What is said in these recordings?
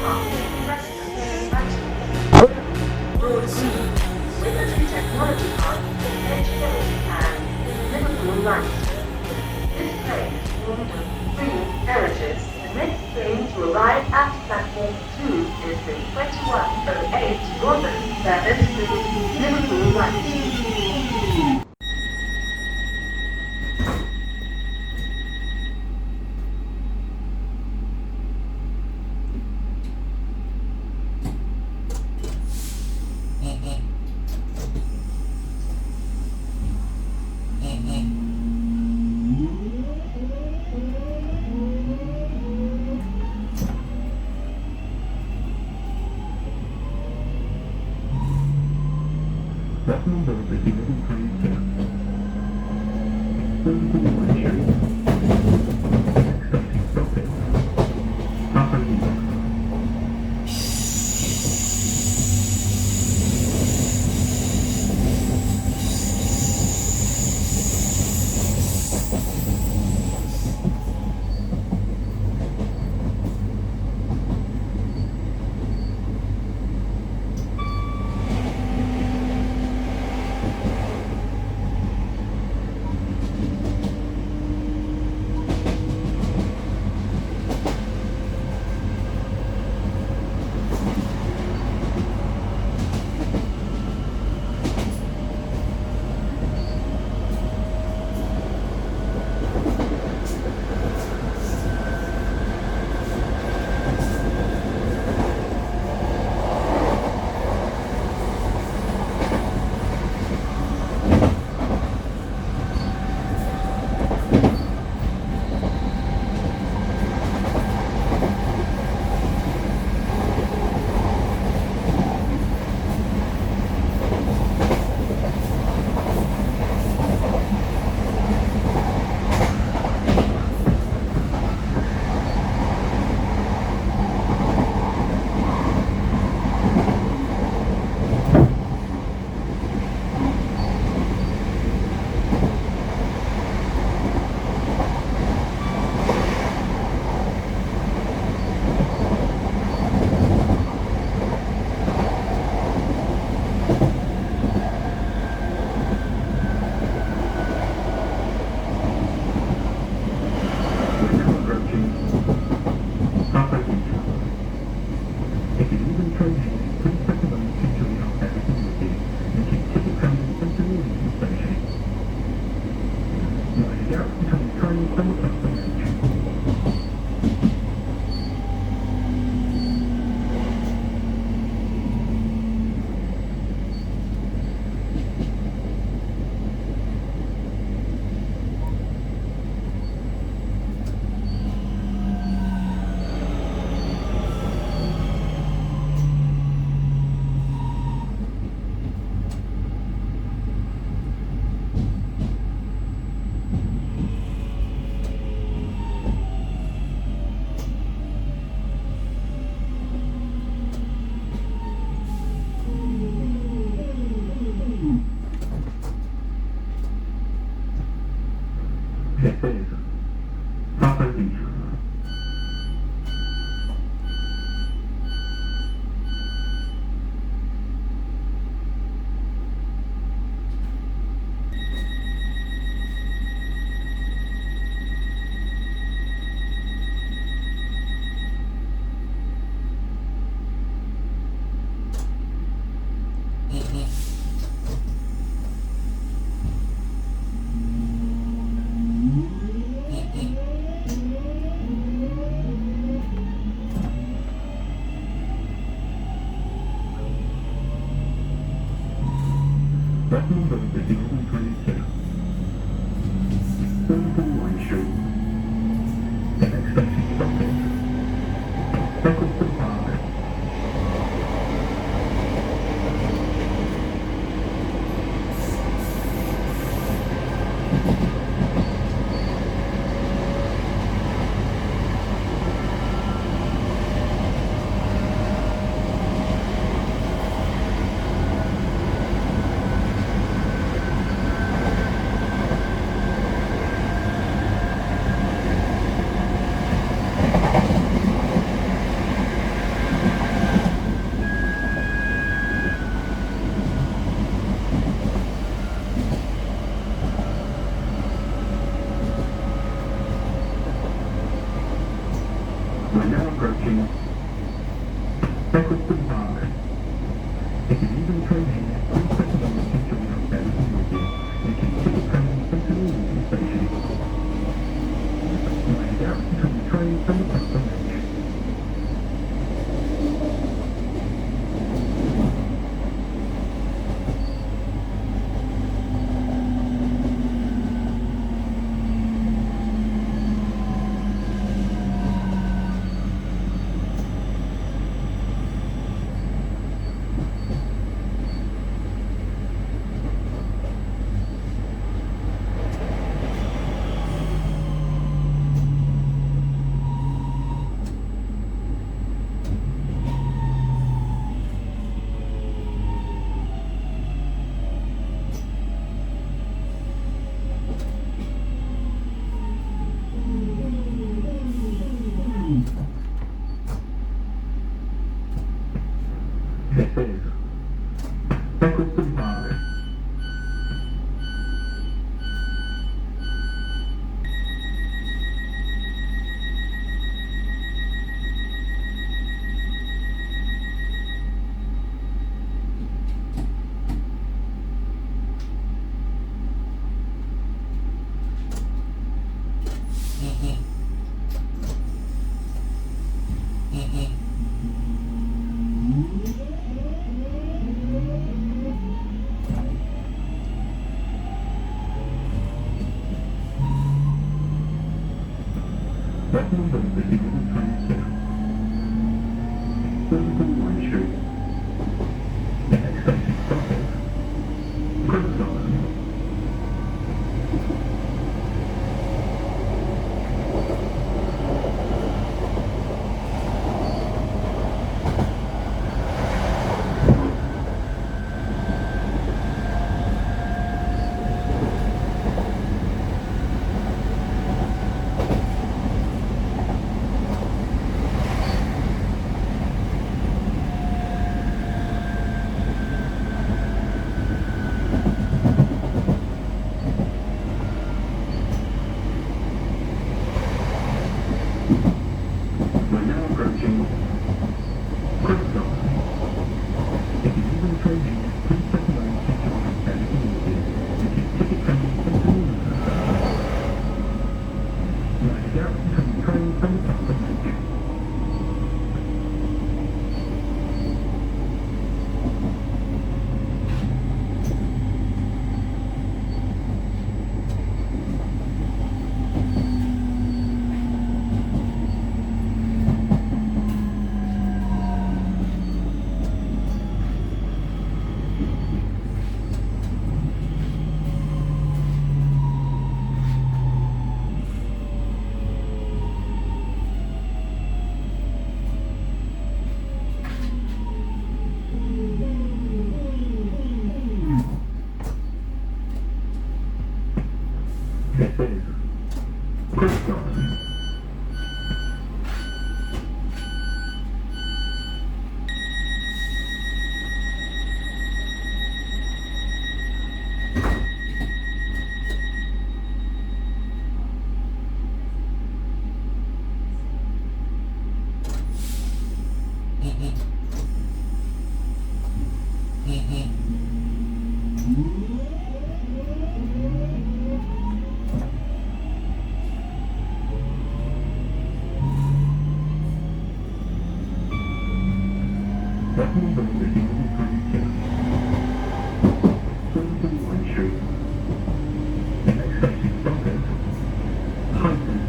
parking residents items. Door 3, Liberty Technology Park, Edgehill, and Liverpool Light. This train is formed of 3 carriages. The next train to arrive at platform 2 is the 2108 Northern service with Liverpool Light. That number is 1127. Liverpool Street. Next station stop is Papa Lima. This is Papa Lima. That number is 1127. Liverpool Street. The next station stop is Beccleston Park. Eccleston Park. If you leave the train here, please press the button to join us there with you. You can take the train to St Helens Station. Line out between the train and the platform edge. This is Eccleston Park. That number is the Liverpool train station. Liverpool Line Street. The next station stop is Crystal. We're now approaching Crystal. If you leave the train here, please press the line to join us there if you need to. You can take a train to St Helens. Line out between the train and the platform edge. This is Crystal. That number is the Liverpool train station. Liverpool Line Street. The next station stop is Huyton.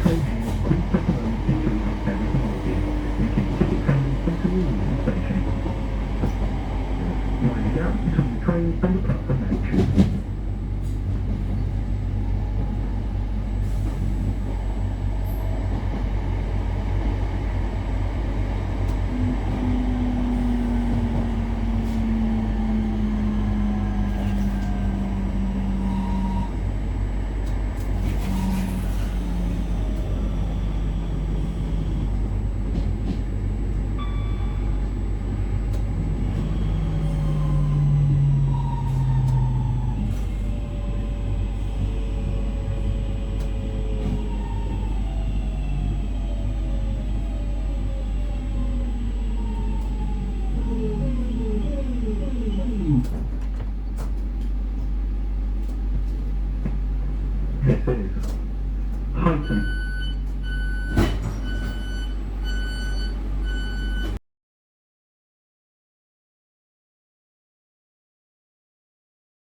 train here, please recognise details of service awarded, which is ticket trains from St Station. Line is out between the train and the platform action. This is